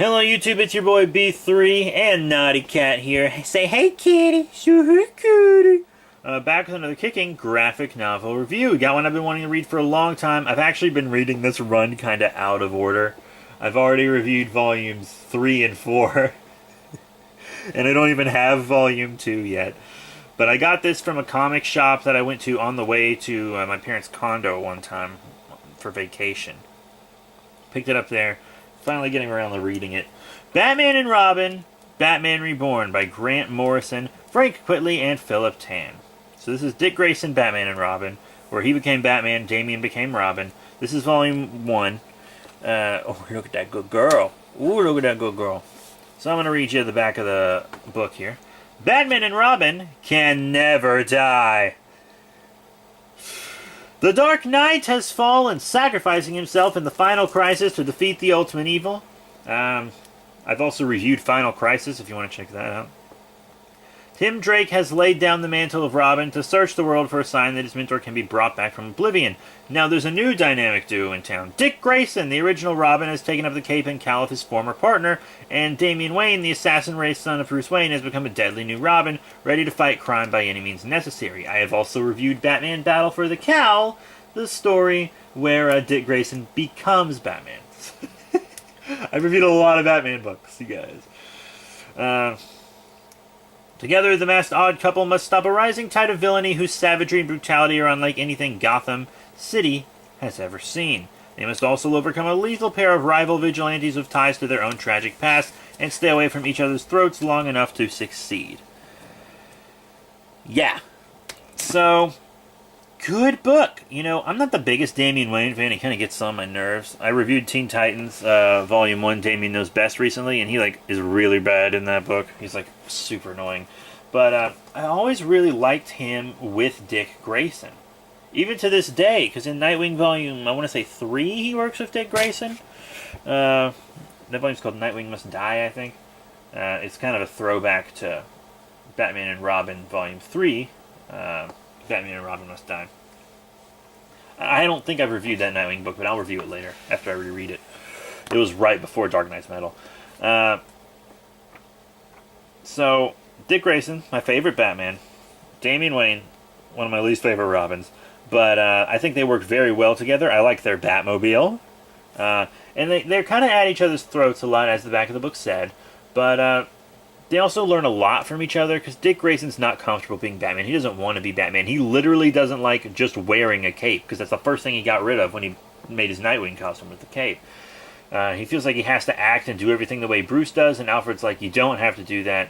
Hello YouTube, it's your boy B3 and Naughty Cat here. Say hey kitty, say hey kitty. Back with another kicking graphic novel review. Got one I've been wanting to read for a long time. I've actually been reading this run kind of out of order. I've already reviewed volumes 3 and 4. And I don't even have volume 2 yet. But I got this from a comic shop that I went to on the way to my parents' condo one time for vacation. Picked it up there. Finally getting around to reading it. Batman and Robin, Batman Reborn by Grant Morrison, Frank Quitely, and Philip Tan. So this is Dick Grayson, Batman and Robin, where he became Batman, Damian became Robin. This is volume 1. Oh, look at that good girl. Ooh, look at that good girl. So I'm going to read you the back of the book here. Batman and Robin can never die. The Dark Knight has fallen, sacrificing himself in the final crisis to defeat the ultimate evil. I've also reviewed Final Crisis, if you want to check that out. Tim Drake has laid down the mantle of Robin to search the world for a sign that his mentor can be brought back from oblivion. Now there's a new dynamic duo in town. Dick Grayson, the original Robin, has taken up the cape and cowl of his former partner, and Damian Wayne, the assassin-raised son of Bruce Wayne, has become a deadly new Robin, ready to fight crime by any means necessary. I have also reviewed Batman Battle for the Cowl, the story where Dick Grayson becomes Batman. I've reviewed a lot of Batman books, you guys. Together, the masked odd couple must stop a rising tide of villainy whose savagery and brutality are unlike anything Gotham City has ever seen. They must also overcome a lethal pair of rival vigilantes with ties to their own tragic past and stay away from each other's throats long enough to succeed. Yeah. So, good book. You know, I'm not the biggest Damian Wayne fan. He kind of gets on my nerves. I reviewed Teen Titans Volume 1, Damian Knows Best, recently, and he, is really bad in that book. He's, super annoying. But I always really liked him with Dick Grayson. Even to this day, because in Nightwing Volume, I want to say 3, he works with Dick Grayson. That volume's called Nightwing Must Die, I think. It's kind of a throwback to Batman and Robin Volume 3. Batman and Robin Must Die. I don't think I've reviewed that Nightwing book, but I'll review it later after I reread it. It was right before Dark Knight's Metal. So, Dick Grayson, my favorite Batman. Damian Wayne, one of my least favorite Robins. But I think they work very well together. I like their Batmobile. And they're kind of at each other's throats a lot, as the back of the book said. But they also learn a lot from each other, because Dick Grayson's not comfortable being Batman. He doesn't want to be Batman. He literally doesn't like just wearing a cape, because that's the first thing he got rid of when he made his Nightwing costume with the cape. He feels like he has to act and do everything the way Bruce does, and Alfred's like, you don't have to do that.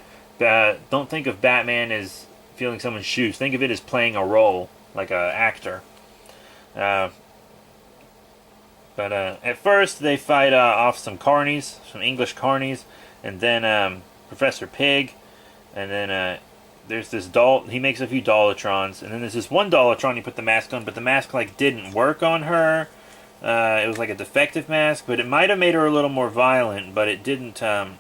Don't think of Batman as feeling someone's shoes. Think of it as playing a role, like an actor. But at first, they fight off some carnies, some English carnies, and then Professor Pig, and then there's this doll. He makes a few Dollatrons, and then there's this one Dollatron he put the mask on, but the mask didn't work on her. It was like a defective mask, but it might have made her a little more violent, but it didn't turn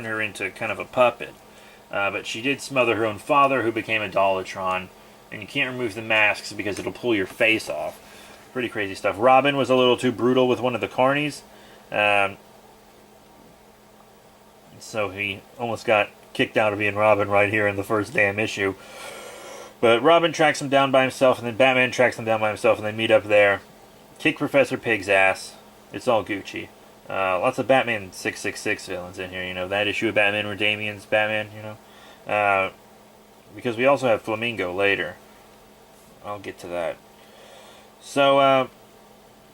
her into kind of a puppet. But she did smother her own father, who became a Dollatron, and you can't remove the masks because it'll pull your face off. Pretty crazy stuff. Robin was a little too brutal with one of the carnies. So he almost got kicked out of being Robin right here in the first damn issue. But Robin tracks him down by himself, and then Batman tracks him down by himself, and they meet up there. Kick Professor Pig's ass. It's all Gucci. Lots of Batman 666 villains in here, you know. That issue of Batman where Damian's Batman, you know. Because we also have Flamingo later. I'll get to that. So,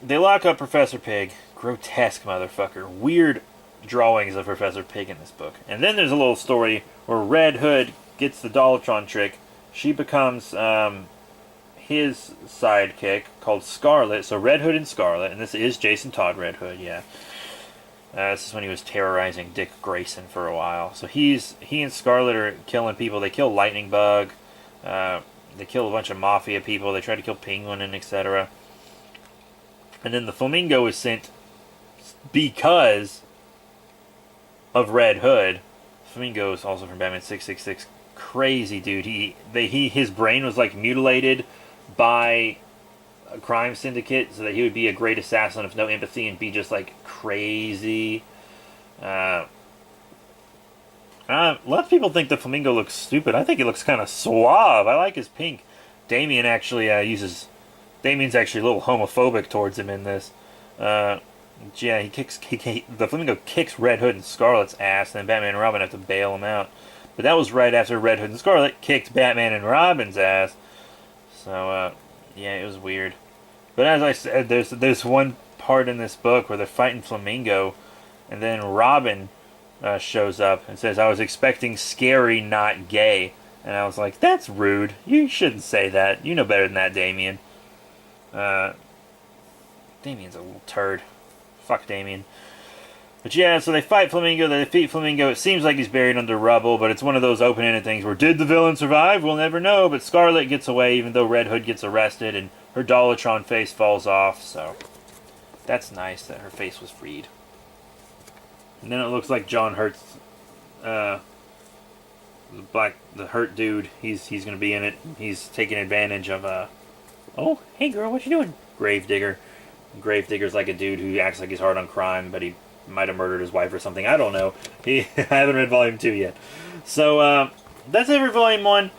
they lock up Professor Pig. Grotesque motherfucker. Weird drawings of Professor Pig in this book. And then there's a little story where Red Hood gets the Dollatron trick. She becomes his sidekick called Scarlet. So Red Hood and Scarlet, and this is Jason Todd Red Hood, yeah. This is when he was terrorizing Dick Grayson for a while. So he and Scarlet are killing people. They kill Lightning Bug. They kill a bunch of Mafia people. They try to kill Penguin and etc. And then the Flamingo is sent because of Red Hood. Flamingo is also from Batman 666. Crazy dude. His brain was mutilated by a crime syndicate so that he would be a great assassin with no empathy and be just crazy. A lot of people think the Flamingo looks stupid. I think he looks kind of suave. I like his pink. Damien actually uses... Damien's actually a little homophobic towards him in this. Yeah, the Flamingo kicks Red Hood and Scarlet's ass, and then Batman and Robin have to bail him out. But that was right after Red Hood and Scarlet kicked Batman and Robin's ass. So, yeah, it was weird. But as I said, there's one part in this book where they're fighting Flamingo, and then Robin shows up and says, "I was expecting scary, not gay." And I was like, that's rude. You shouldn't say that. You know better than that, Damien. Damien's a little turd. Fuck Damien. But yeah, so they fight Flamingo, they defeat Flamingo. It seems like he's buried under rubble, but it's one of those open-ended things where, did the villain survive? We'll never know. But Scarlet gets away, even though Red Hood gets arrested, and her Dollatron face falls off, so that's nice that her face was freed. And then it looks like John Hurt's, the Hurt dude, he's gonna be in it. He's taking advantage of, oh, hey girl, what you doing? Gravedigger. Gravedigger's like a dude who acts like he's hard on crime, but he might have murdered his wife or something. I don't know. I haven't read Volume 2 yet. So, that's it for Volume 1.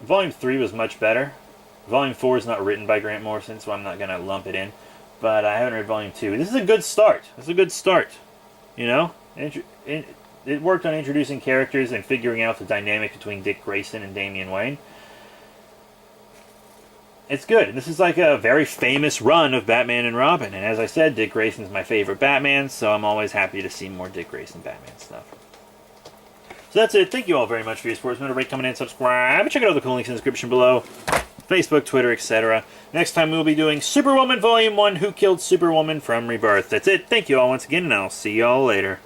Volume 3 was much better. Volume 4 is not written by Grant Morrison, so I'm not going to lump it in. But I haven't read Volume 2. This is a good start. It's a good start. You know? It worked on introducing characters and figuring out the dynamic between Dick Grayson and Damian Wayne. It's good. This is like a very famous run of Batman and Robin. And as I said, Dick Grayson's my favorite Batman, so I'm always happy to see more Dick Grayson Batman stuff. So that's it. Thank you all very much for your support. Remember to rate, comment, and subscribe. Check out all the cool links in the description below. Facebook, Twitter, etc. Next time we'll be doing Superwoman Volume 1, Who Killed Superwoman from Rebirth. That's it. Thank you all once again, and I'll see you all later.